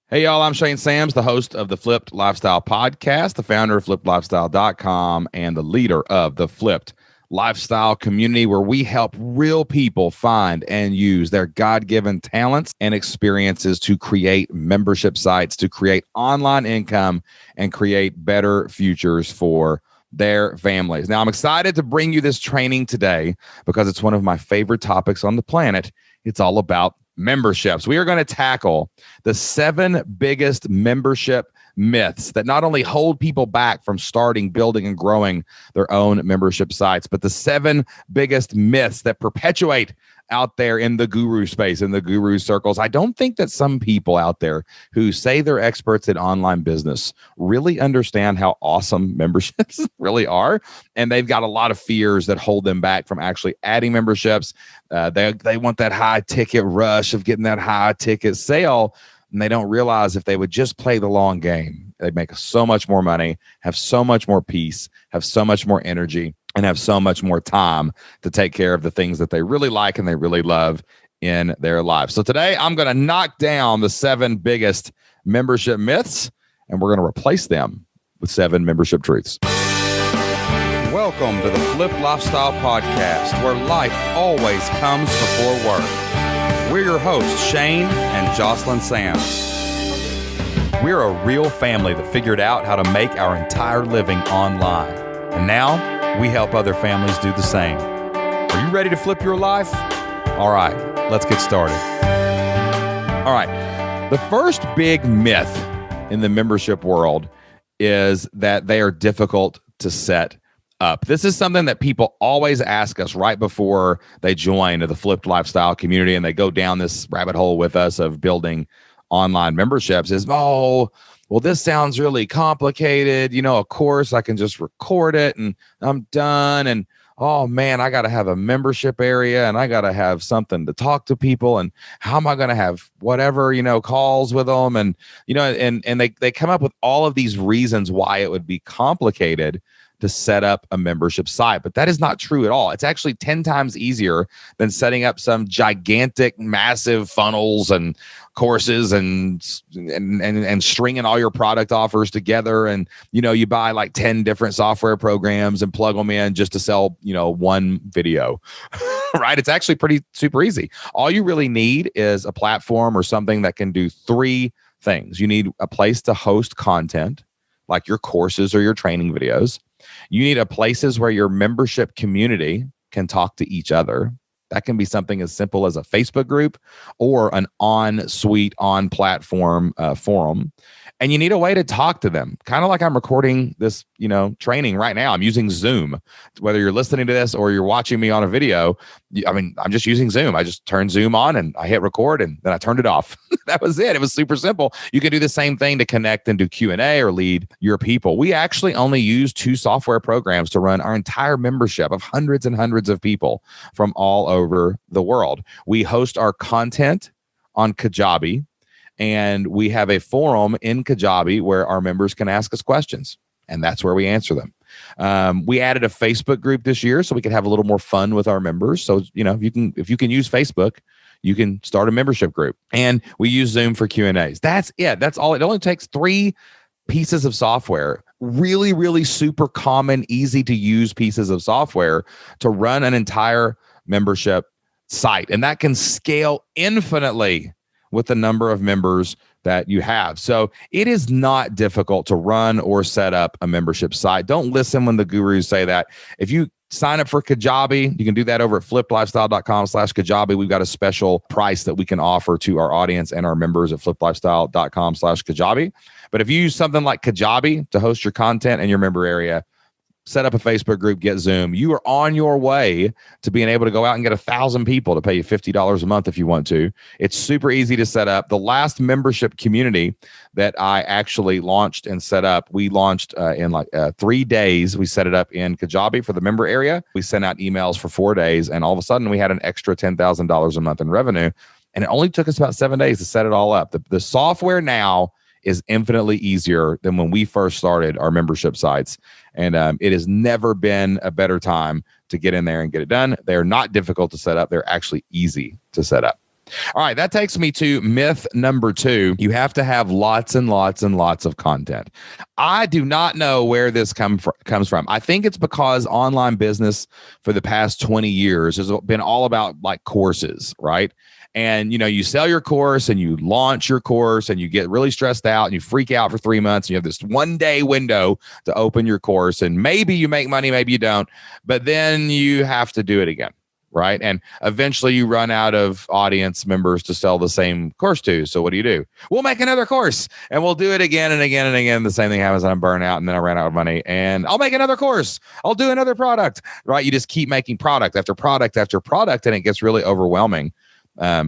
Hey, y'all, I'm Shane Sams, the host of the Flipped Lifestyle Podcast, the founder of FlippedLifestyle.com, and the leader of the Flipped Lifestyle community, where we help real people find and use their God-given talents and experiences to create membership sites, to create online income, and create better futures for their families. Now, I'm excited to bring you this training today because it's one of my favorite topics on the planet. It's all about memberships. We are going to tackle the 7 biggest membership myths that not only hold people back from starting, building, and growing their own membership sites, but the 7 biggest myths that perpetuate out there in the guru space, in the guru circles. I don't think that some people out there who say they're experts in online business really understand how awesome memberships really are. And they've got a lot of fears that hold them back from actually adding memberships. They want that high ticket rush of getting that high ticket sale. And they don't realize if they would just play the long game, they'd make so much more money, have so much more peace, have so much more energy, and have so much more time to take care of the things that they really like and they really love in their life. So today I'm going to knock down the 7 biggest membership myths, and we're going to replace them with 7 membership truths. Welcome to the Flipped Lifestyle Podcast, where life always comes before work. We're your hosts, Shane and Jocelyn Sams. We're a real family that figured out how to make our entire living online. And now we help other families do the same. Are you ready to flip your life? All right, let's get started. All right, the first big myth in the membership world is that they are difficult to set up. This is something that people always ask us right before they join the Flipped Lifestyle community, and they go down this rabbit hole with us of building online memberships is, well, this sounds really complicated. Of course, I can just record it and I'm done. And, oh, man, I got to have a membership area and I got to have something to talk to people. And how am I going to have whatever, calls with them? And, and they come up with all of these reasons why it would be complicated to set up a membership site. But that is not true at all. It's actually 10 times easier than setting up some gigantic, massive funnels and courses and stringing all your product offers together. And, you buy like 10 different software programs and plug them in just to sell, one video, right? It's actually pretty super easy. All you really need is a platform or something that can do 3 things. You need a place to host content, like your courses or your training videos. You need places where your membership community can talk to each other. That can be something as simple as a Facebook group or an on-suite, on-platform forum. And you need a way to talk to them, kind of like I'm recording this, training right now. I'm using Zoom. Whether you're listening to this or you're watching me on a video, I'm just using Zoom. I just turned Zoom on and I hit record and then I turned it off. That was it. It was super simple. You can do the same thing to connect and do Q&A or lead your people. We actually only use 2 software programs to run our entire membership of hundreds and hundreds of people from all over the world. We host our content on Kajabi, and we have a forum in Kajabi where our members can ask us questions, and that's where we answer them. We added a Facebook group this year so we could have a little more fun with our members. So, if you can use Facebook, you can start a membership group. And we use Zoom for Q&As. That's it. That's all. It only takes 3 pieces of software, really, really super common, easy to use pieces of software to run an entire membership site. And that can scale infinitely with the number of members that you have. So it is not difficult to run or set up a membership site. Don't listen when the gurus say that. If you sign up for Kajabi, you can do that over at flippedlifestyle.com/Kajabi. We've got a special price that we can offer to our audience and our members at flippedlifestyle.com/Kajabi. But if you use something like Kajabi to host your content in your member area, set up a Facebook group, get Zoom, you are on your way to being able to go out and get 1,000 people to pay you $50 a month if you want to. It's super easy to set up. The last membership community that I actually launched and set up, we launched in 3 days. We set it up in Kajabi for the member area. We sent out emails for 4 days, and all of a sudden we had an extra $10,000 a month in revenue. And it only took us about 7 days to set it all up. The software now is infinitely easier than when we first started our membership sites. And it has never been a better time to get in there and get it done. They're not difficult to set up. They're actually easy to set up. All right, that takes me to myth number 2. You have to have lots and lots and lots of content. I do not know where this comes from. I think it's because online business for the past 20 years has been all about like courses, right? And you sell your course and you launch your course and you get really stressed out and you freak out for 3 months. And you have this 1-day window to open your course, and maybe you make money, maybe you don't, but then you have to do it again. Right. And eventually you run out of audience members to sell the same course to. So what do? We'll make another course and we'll do it again and again and again. The same thing happens. I'm burnt out and then I ran out of money and I'll make another course. I'll do another product. Right. You just keep making product after product after product, and it gets really overwhelming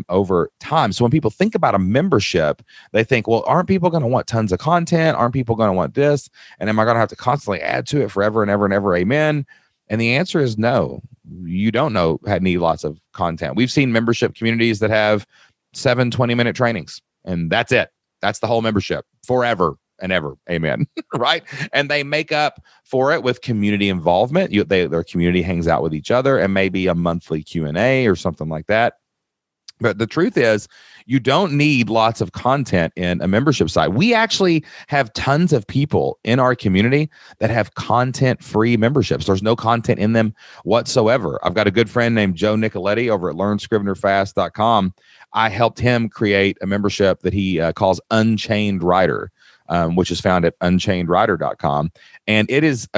over time. So when people think about a membership, they think, well, aren't people going to want tons of content? Aren't people going to want this? And am I going to have to constantly add to it forever and ever and ever? Amen. And the answer is no. You don't need lots of content. We've seen membership communities that have 7 20-minute trainings, and that's it. That's the whole membership forever and ever. Amen. Right. And they make up for it with community involvement. Their community hangs out with each other and maybe a monthly Q&A or something like that. But the truth is, you don't need lots of content in a membership site. We actually have tons of people in our community that have content-free memberships. There's no content in them whatsoever. I've got a good friend named Joe Nicoletti over at LearnScrivenerFast.com. I helped him create a membership that he calls Unchained Writer, which is found at unchainedwriter.com. And it is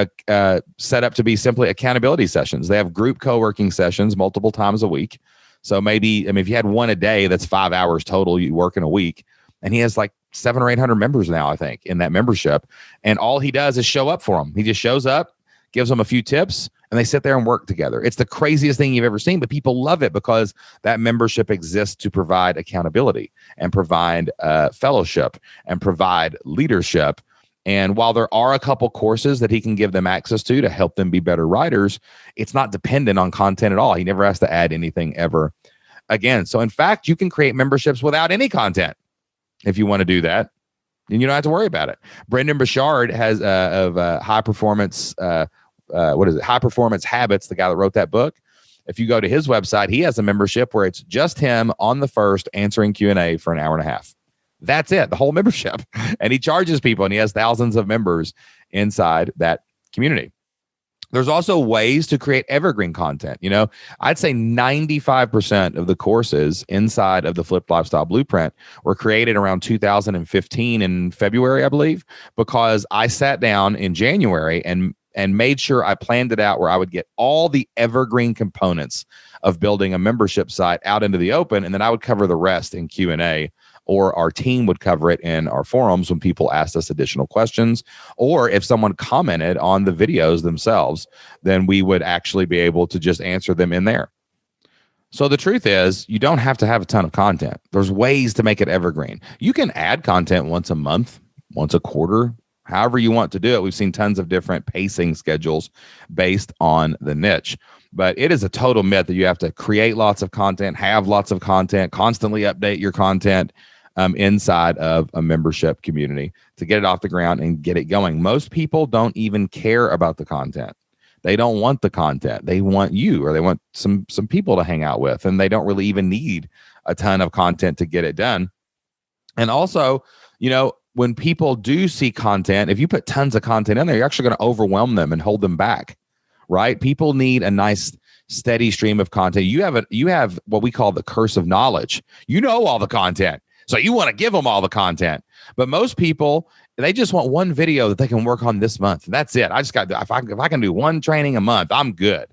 set up to be simply accountability sessions. They have group co-working sessions multiple times a week. So maybe, if you had one a day, that's 5 hours total you work in a week. And he has like 700 or 800 members now, I think, in that membership. And all he does is show up for them. He just shows up, gives them a few tips, and they sit there and work together. It's the craziest thing you've ever seen, but people love it because that membership exists to provide accountability and provide fellowship and provide leadership. And while there are a couple courses that he can give them access to help them be better writers, it's not dependent on content at all. He never has to add anything ever again. So in fact, you can create memberships without any content if you want to do that, and you don't have to worry about it. Brendon Burchard has High Performance, High Performance Habits, the guy that wrote that book. If you go to his website, he has a membership where it's just him on the first answering Q&A for an hour and a half. That's it, the whole membership. And he charges people, and he has thousands of members inside that community. There's also ways to create evergreen content. I'd say 95% of the courses inside of the Flipped Lifestyle Blueprint were created around 2015 in February, I believe, because I sat down in January and made sure I planned it out where I would get all the evergreen components of building a membership site out into the open, and then I would cover the rest in Q&A. Or our team would cover it in our forums when people asked us additional questions, or if someone commented on the videos themselves, then we would actually be able to just answer them in there. So the truth is, you don't have to have a ton of content. There's ways to make it evergreen. You can add content once a month, once a quarter, however you want to do it. We've seen tons of different pacing schedules based on the niche. But it is a total myth that you have to create lots of content, have lots of content, constantly update your content inside of a membership community to get it off the ground and get it going. Most people don't even care about the content. They don't want the content. They want you, or they want some people to hang out with, and they don't really even need a ton of content to get it done. And also, when people do see content, if you put tons of content in there, you're actually going to overwhelm them and hold them back, right? People need a nice steady stream of content. You have what we call the curse of knowledge. You know all the content, so you want to give them all the content. But most people, they just want one video that they can work on this month. That's it. If I can do one training a month, I'm good.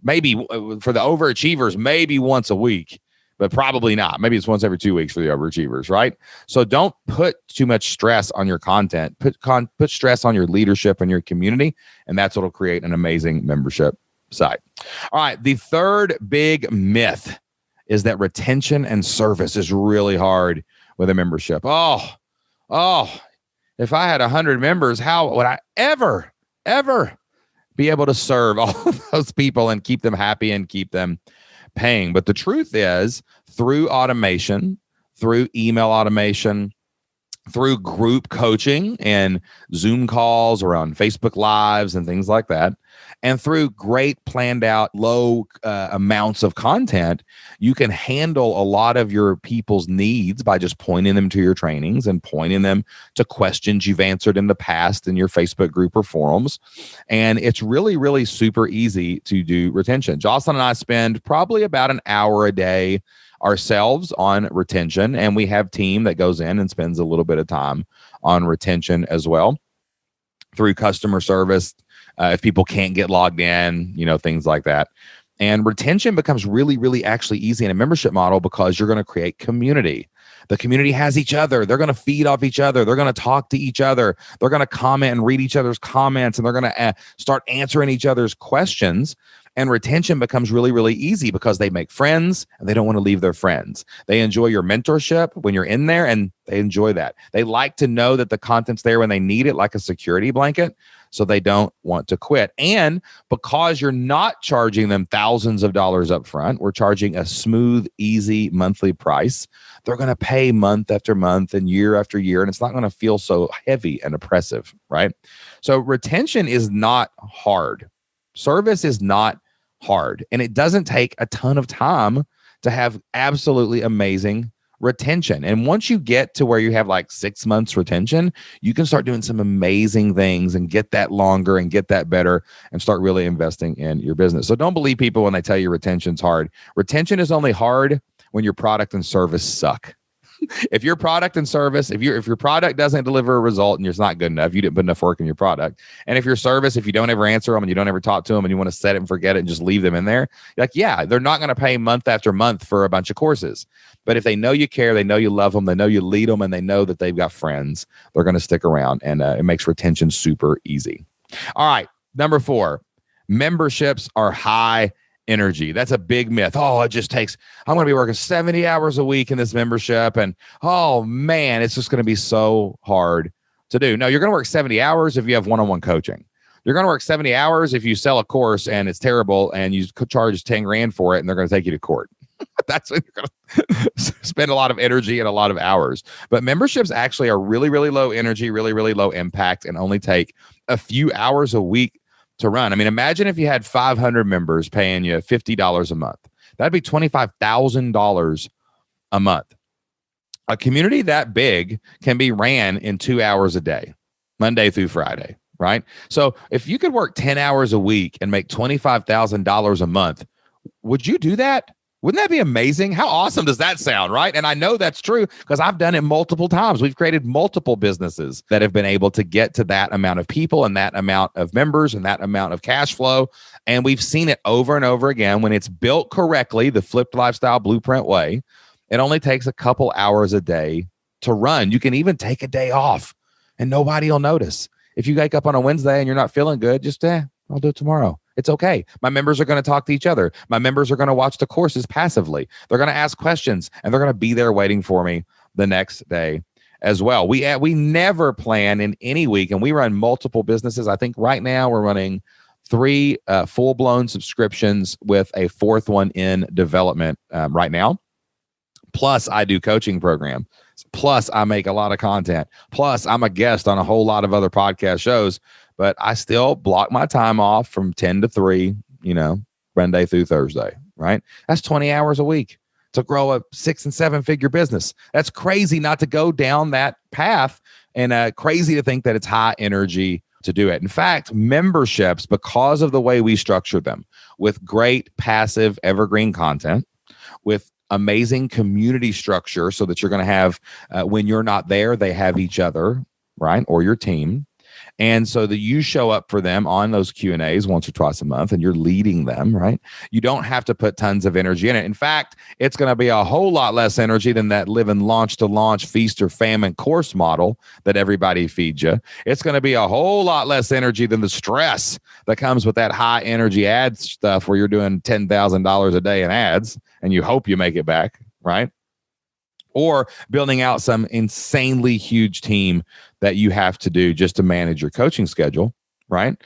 Maybe for the overachievers, maybe once a week, but probably not. Maybe it's once every 2 weeks for the overachievers, right? So don't put too much stress on your content. Put stress on your leadership and your community, and that's what'll create an amazing membership site. All right, the third big myth is that retention and service is really hard with a membership. Oh, if I had 100 members, how would I ever be able to serve all of those people and keep them happy and keep them paying? But the truth is, through automation, through email automation, through group coaching and Zoom calls or on Facebook Lives and things like that, and through great planned out low amounts of content, you can handle a lot of your people's needs by just pointing them to your trainings and pointing them to questions you've answered in the past in your Facebook group or forums. And it's really, really super easy to do retention. Jocelyn and I spend probably about an hour a day ourselves on retention, and we have team that goes in and spends a little bit of time on retention as well through customer service, if people can't get logged in, things like that. And retention becomes really, really actually easy in a membership model because you're going to create community. The community has each other. They're going to feed off each other. They're going to talk to each other. They're going to comment and read each other's comments, and they're going to start answering each other's questions. And retention becomes really, really easy because they make friends and they don't want to leave their friends. They enjoy your mentorship when you're in there, and they enjoy that. They like to know that the content's there when they need it, like a security blanket, so they don't want to quit. And because you're not charging them thousands of dollars up front, we're charging a smooth, easy monthly price. They're going to pay month after month and year after year, and it's not going to feel so heavy and oppressive, right? So retention is not hard. Service is not hard, and it doesn't take a ton of time to have absolutely amazing retention. And once you get to where you have like 6 months retention, you can start doing some amazing things and get that longer and get that better and start really investing in your business. So don't believe people when they tell you retention's hard. Retention is only hard when your product and service suck. If your product and service, if your product doesn't deliver a result and it's not good enough, you didn't put enough work in your product. And if your service, if you don't ever answer them and you don't ever talk to them and you want to set it and forget it and just leave them in there, like, yeah, they're not going to pay month after month for a bunch of courses. But if they know you care, they know you love them, they know you lead them, and they know that they've got friends, they're going to stick around. And it makes retention super easy. All right. Number 4, memberships are high energy. That's a big myth. Oh, it just takes, I'm going to be working 70 hours a week in this membership. And oh man, it's just going to be so hard to do. No, you're going to work 70 hours if you have one-on-one coaching. You're going to work 70 hours if you sell a course and it's terrible and you charge 10 grand for it and they're going to take you to court. That's when you're going to spend a lot of energy and a lot of hours. But memberships actually are really, really low energy, really, really low impact, and only take a few hours a week to run. I mean, imagine if you had 500 members paying you $50 a month. That'd be $25,000 a month. A community that big can be ran in 2 hours a day, Monday through Friday, right? So if you could work 10 hours a week and make $25,000 a month, would you do that? Wouldn't that be amazing? How awesome does that sound, right? And I know that's true because I've done it multiple times. We've created multiple businesses that have been able to get to that amount of people and that amount of members and that amount of cash flow. And we've seen it over and over again when it's built correctly, the Flipped Lifestyle Blueprint way. It only takes a couple hours a day to run. You can even take a day off and nobody will notice. If you wake up on a Wednesday and you're not feeling good, just I'll do it tomorrow. It's okay. My members are going to talk to each other. My members are going to watch the courses passively. They're going to ask questions and they're going to be there waiting for me the next day as well. We never plan in any week, and we run multiple businesses. I think right now we're running 3 full-blown subscriptions with a 4th one in development right now. Plus, I do coaching program. Plus, I make a lot of content. Plus, I'm a guest on a whole lot of other podcast shows. But I still block my time off from 10 to 3, Monday through Thursday, right? That's 20 hours a week to grow a 6 and 7 figure business. That's crazy not to go down that path, and crazy to think that it's high energy to do it. In fact, memberships, because of the way we structure them with great passive evergreen content, with amazing community structure so that you're going to have, when you're not there, they have each other, right? Or your team. And so that you show up for them on those Q&As once or twice a month and you're leading them, right? You don't have to put tons of energy in it. In fact, it's going to be a whole lot less energy than that living launch to launch feast or famine course model that everybody feeds you. It's going to be a whole lot less energy than the stress that comes with that high energy ad stuff where you're doing $10,000 a day in ads and you hope you make it back, right? Or building out some insanely huge team that you have to do just to manage your coaching schedule, right?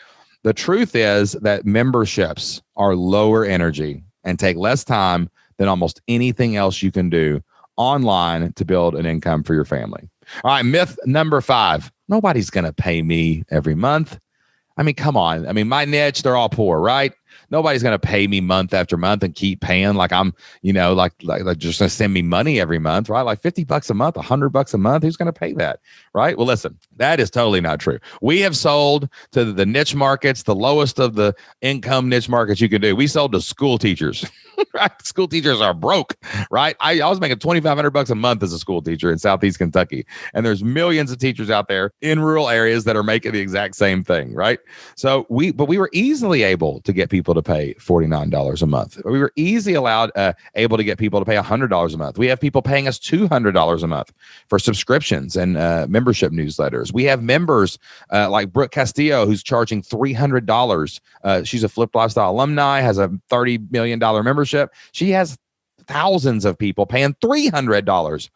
The truth is that memberships are lower energy and take less time than almost anything else you can do online to build an income for your family. All right, myth number 5. Nobody's going to pay me every month. I mean, come on. I mean, my niche, they're all poor, right? Nobody's going to pay me month after month and keep paying like I'm, like just going to send me money every month, right? Like $50 a month, $100 a month. Who's going to pay that, right? Well, listen, that is totally not true. We have sold to the niche markets, the lowest of the income niche markets you can do. We sold to school teachers, right? School teachers are broke, right? I was making $2,500 a month as a school teacher in Southeast Kentucky. And there's millions of teachers out there in rural areas that are making the exact same thing, right? So we were easily able to get people to pay $49 a month. We were able to get people to pay $100 a month. We have people paying us $200 a month for subscriptions and membership newsletters. We have members like Brooke Castillo, who's charging $300. She's a Flipped Lifestyle alumni, has a $30 million membership. She has thousands of people paying $300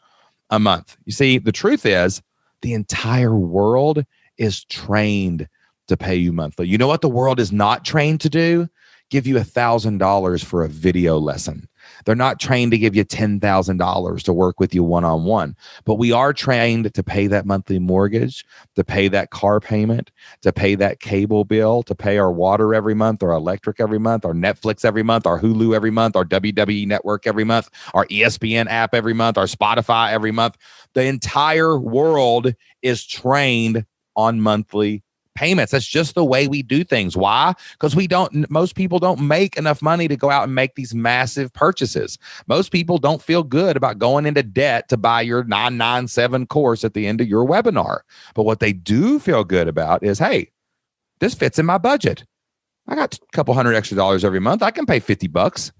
a month. You see, the truth is the entire world is trained to pay you monthly. You know what the world is not trained to do? Give you $1,000 for a video lesson. They're not trained to give you $10,000 to work with you one-on-one. But we are trained to pay that monthly mortgage, to pay that car payment, to pay that cable bill, to pay our water every month, our electric every month, our Netflix every month, our Hulu every month, our WWE Network every month, our ESPN app every month, our Spotify every month. The entire world is trained on monthly payments. That's just the way we do things. Why? Because most people don't make enough money to go out and make these massive purchases. Most people don't feel good about going into debt to buy your 997 course at the end of your webinar. But what they do feel good about is, hey, this fits in my budget. I got a couple $100 extra every month. I can pay $50.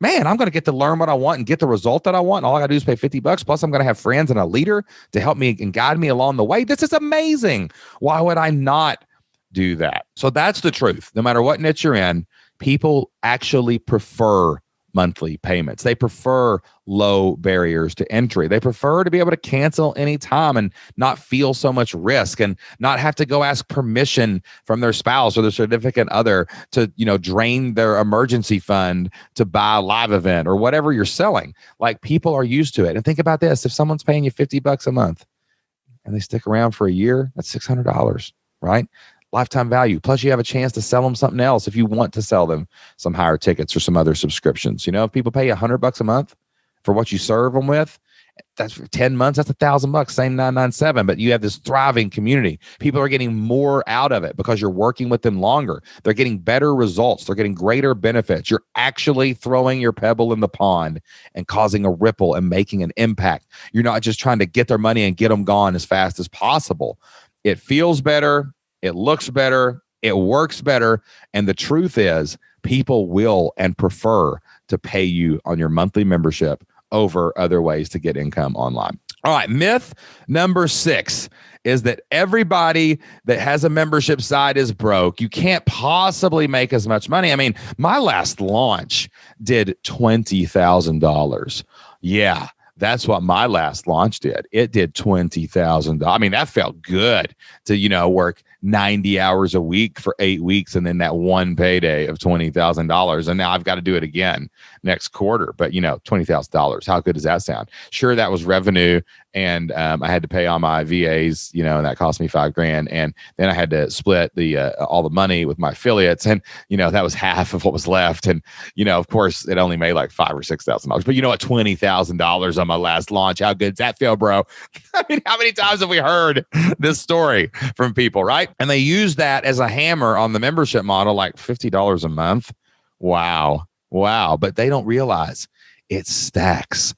Man, I'm going to get to learn what I want and get the result that I want. All I got to do is pay $50. Plus, I'm going to have friends and a leader to help me and guide me along the way. This is amazing. Why would I not do that? So that's the truth. No matter what niche you're in, people actually prefer monthly payments. They prefer low barriers to entry. They prefer to be able to cancel anytime and not feel so much risk and not have to go ask permission from their spouse or their significant other to, drain their emergency fund to buy a live event or whatever you're selling. Like, people are used to it. And think about this. If someone's paying you $50 a month and they stick around for a year, that's $600, right? Lifetime value. Plus, you have a chance to sell them something else if you want to sell them some higher tickets or some other subscriptions. If people pay you $100 a month for what you serve them with, that's for 10 months. That's $1,000, same 997. But you have this thriving community. People are getting more out of it because you're working with them longer. They're getting better results. They're getting greater benefits. You're actually throwing your pebble in the pond and causing a ripple and making an impact. You're not just trying to get their money and get them gone as fast as possible. It feels better. It looks better, it works better, and the truth is people will and prefer to pay you on your monthly membership over other ways to get income online. All right, myth number 6 is that everybody that has a membership site is broke. You can't possibly make as much money. I mean, my last launch did $20,000. Yeah. That's what my last launch did. It did $20,000. I mean, that felt good to, work 90 hours a week for 8 weeks and then that one payday of $20,000. And now I've got to do it again next quarter. But, $20,000, how good does that sound? Sure, that was revenue. And I had to pay all my VAs, and that cost me $5,000. And then I had to split all the money with my affiliates. And, that was half of what was left. And, of course, it only made like $5,000 or $6,000. But you know what? $20,000 on my last launch. How good does that feel, bro? I mean, how many times have we heard this story from people, right? And they use that as a hammer on the membership model, like $50 a month. Wow. But they don't realize it stacks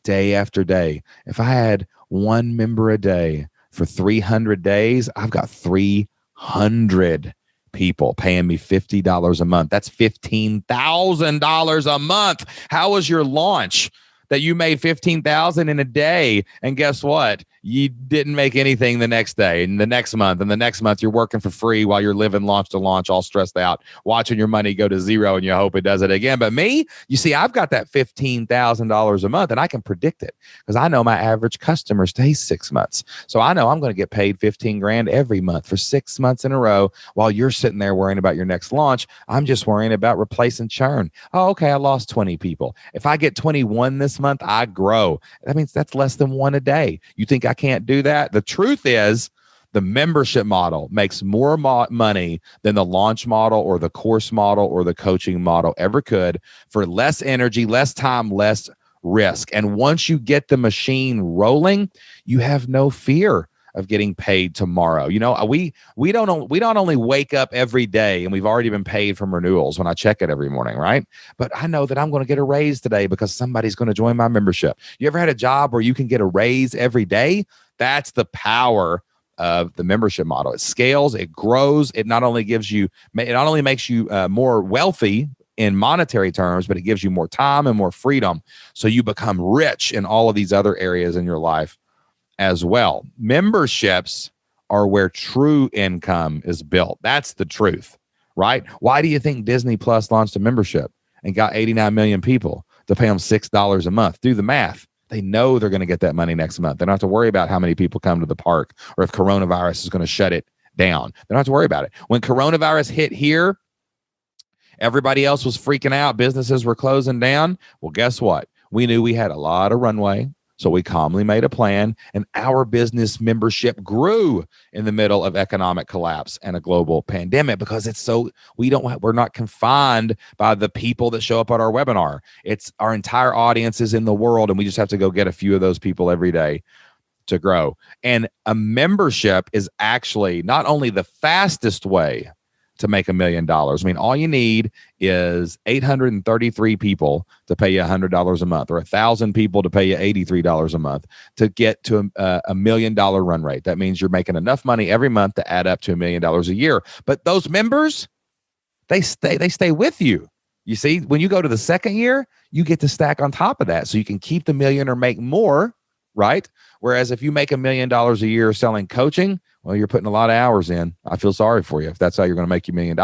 day after day. If I had one member a day for 300 days, I've got 300 people paying me $50 a month. That's $15,000 a month. How was your launch that you made $15,000 in a day? And guess what? You didn't make anything the next day and the next month. And the next month you're working for free while you're living launch to launch, all stressed out, watching your money go to zero, and you hope it does it again. But me, you see, I've got that $15,000 a month, and I can predict it because I know my average customer stays 6 months. So I know I'm going to get paid $15,000 every month for 6 months in a row while you're sitting there worrying about your next launch. I'm just worrying about replacing churn. Oh, okay, I lost 20 people. If I get 21 this month, I grow. That means that's less than one a day. You think I I can't do that. The truth is, the membership model makes more money than the launch model or the course model or the coaching model ever could, for less energy, less time, less risk. And once you get the machine rolling, you have no fear of getting paid tomorrow. You know, we don't only wake up every day and we've already been paid from renewals when I check it every morning, right? But I know that I'm going to get a raise today because somebody's going to join my membership. You ever had a job where you can get a raise every day? That's the power of the membership model. It scales, it grows. It not only makes you more wealthy in monetary terms, but it gives you more time and more freedom. So you become rich in all of these other areas in your life as well. Memberships are where true income is built. That's the truth, right? Why do you think Disney Plus launched a membership and got 89 million people to pay them $6 a month? Do the math. They know they're going to get that money next month. They don't have to worry about how many people come to the park or if coronavirus is going to shut it down. They don't have to worry about it. When coronavirus hit here, everybody else was freaking out. Businesses were closing down. Well, guess what? We knew we had a lot of runway. So we calmly made a plan, and our business membership grew in the middle of economic collapse and a global pandemic, because we're not confined by the people that show up at our webinar. It's our entire audience is in the world, and we just have to go get a few of those people every day to grow. And a membership is actually not only the fastest way to make $1 million. I mean, all you need is 833 people to pay you $100 a month, or 1,000 people to pay you $83 a month to get to $1 million run rate. That means you're making enough money every month to add up to $1 million a year. But those members, they stay with you. You see, when you go to the second year, you get to stack on top of that, so you can keep the million or make more, right? Whereas if you make $1 million a year selling coaching, well, you're putting a lot of hours in. I feel sorry for you if that's how you're going to make you $1 million.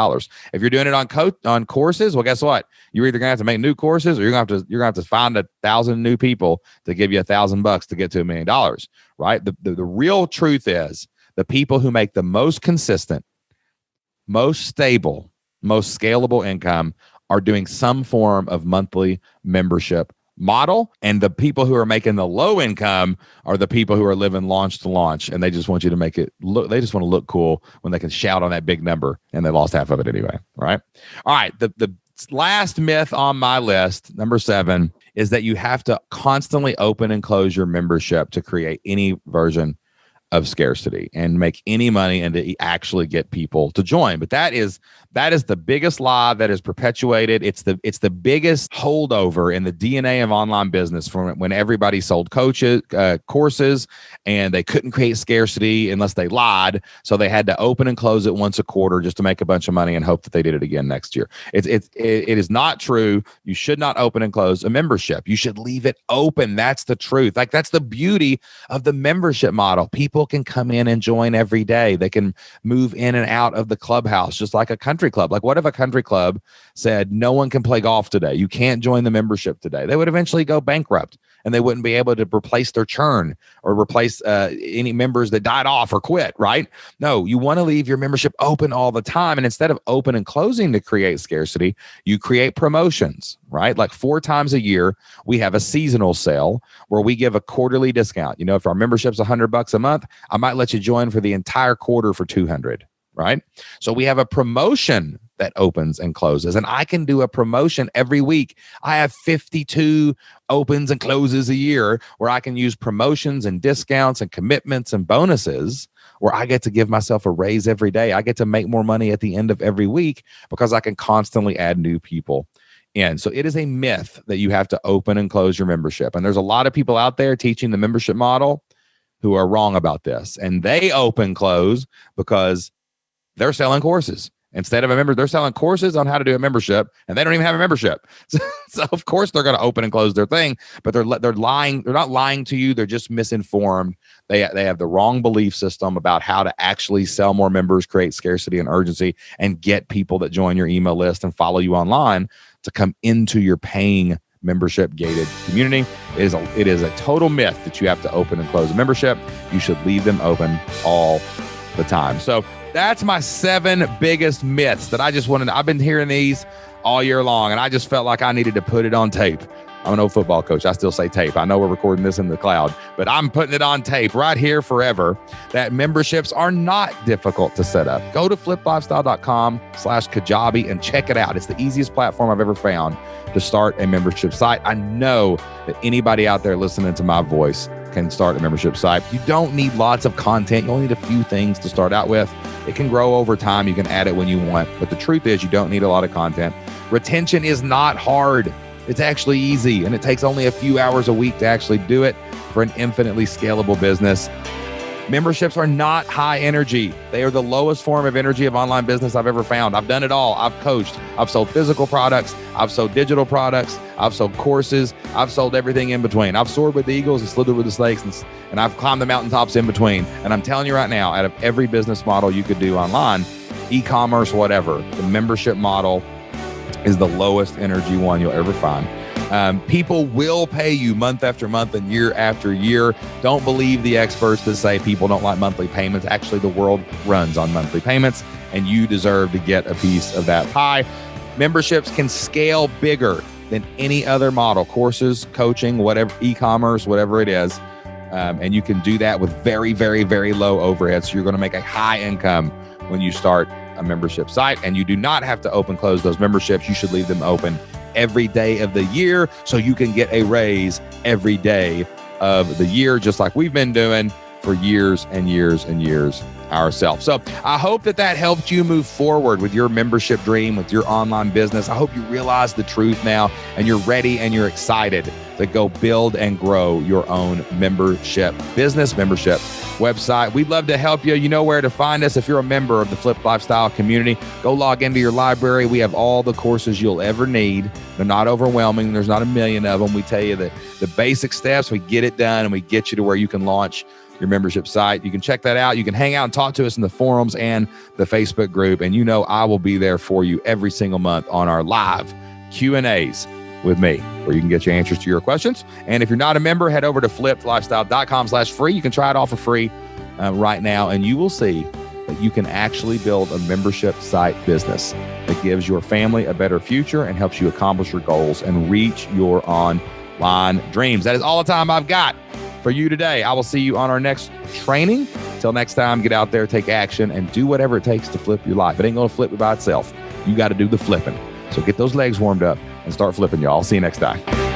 If you're doing it on courses, well, guess what? You're either going to have to make new courses, or you're going to have to find 1,000 new people to give you $1,000 to get to $1 million, right? The real truth is, the people who make the most consistent, most stable, most scalable income are doing some form of monthly membership model, and the people who are making the low income are the people who are living launch to launch, and they just want you to make it look, they just want to look cool when they can shout on that big number, and they lost half of it anyway. Right? All right. The last myth on my list, number 7, is that you have to constantly open and close your membership to create any version of scarcity and make any money and to actually get people to join. But that is the biggest lie that is perpetuated. It's the biggest holdover in the DNA of online business from when everybody sold courses, and they couldn't create scarcity unless they lied. So they had to open and close it once a quarter just to make a bunch of money and hope that they did it again next year. It is not true. You should not open and close a membership. You should leave it open. That's the truth. Like, that's the beauty of the membership model. People can come in and join every day. They can move in and out of the clubhouse just like a country club. Like, what if a country club said no one can play golf today? You can't join the membership today. They would eventually go bankrupt, and they wouldn't be able to replace their churn or replace any members that died off or quit, right? No, you want to leave your membership open all the time. And instead of open and closing to create scarcity, you create promotions, right? Like 4 times a year, we have a seasonal sale where we give a quarterly discount. You know, if our membership's $100 a month, I might let you join for the entire quarter for $200, right? So we have a promotion that opens and closes, and I can do a promotion every week. I have 52 opens and closes a year where I can use promotions and discounts and commitments and bonuses where I get to give myself a raise every day. I get to make more money at the end of every week because I can constantly add new people in. So it is a myth that you have to open and close your membership. And there's a lot of people out there teaching the membership model who are wrong about this. And they open close because they're selling courses. Instead of a member, they're selling courses on how to do a membership, and they don't even have a membership. So of course they're going to open and close their thing, but they're lying. They're not lying to you. They're just misinformed. They have the wrong belief system about how to actually sell more members, create scarcity and urgency, and get people that join your email list and follow you online to come into your paying membership gated community. It is a total myth that you have to open and close a membership. You should leave them open all the time. So that's my 7 biggest myths that I just wanted. I've been hearing these all year long, and I just felt like I needed to put it on tape. I'm an old football coach. I still say tape. I know we're recording this in the cloud, but I'm putting it on tape right here forever that memberships are not difficult to set up. Go to fliplifestyle.com/Kajabi and check it out. It's the easiest platform I've ever found to start a membership site. I know that anybody out there listening to my voice can start a membership site. You don't need lots of content. You only need a few things to start out with. It can grow over time. You can add it when you want. But the truth is you don't need a lot of content. Retention is not hard. It's actually easy. And it takes only a few hours a week to actually do it for an infinitely scalable business. Memberships are not high energy. They are the lowest form of energy of online business I've ever found. I've done it all. I've coached. I've sold physical products. I've sold digital products. I've sold courses. I've sold everything in between. I've soared with the eagles and slithered with the snakes, and I've climbed the mountaintops in between. And I'm telling you right now, out of every business model you could do online, e-commerce, whatever, the membership model is the lowest energy one you'll ever find. People will pay you month after month and year after year. Don't believe the experts that say people don't like monthly payments. Actually, the world runs on monthly payments, and you deserve to get a piece of that pie. Memberships can scale bigger than any other model, courses, coaching, whatever, e-commerce, whatever it is. And you can do that with very, very, very low overhead. So you're going to make a high income when you start a membership site, and you do not have to close those memberships. You should leave them open every day of the year so you can get a raise every day of the year, just like we've been doing for years and years and years ourselves. So I hope that helped you move forward with your membership dream, with your online business. I hope you realize the truth now and you're ready and you're excited to go build and grow your own membership business, membership website. We'd love to help you. You know where to find us. If you're a member of the Flipped Lifestyle community, go log into your library. We have all the courses you'll ever need. They're not overwhelming. There's not a million of them. We tell you the basic steps. We get it done and we get you to where you can launch your membership site. You can check that out. You can hang out and talk to us in the forums and the Facebook group. And you know I will be there for you every single month on our live Q&As with me, where you can get your answers to your questions. And if you're not a member, head over to flippedlifestyle.com/free. You can try it all for free right now, and you will see that you can actually build a membership site business that gives your family a better future and helps you accomplish your goals and reach your online dreams. That is all the time I've got for you today. I will see you on our next training. Till next time, get out there, take action, and do whatever it takes to flip your life. It ain't going to flip it by itself. You got to do the flipping. So get those legs warmed up and start flipping, y'all. I'll see you next time.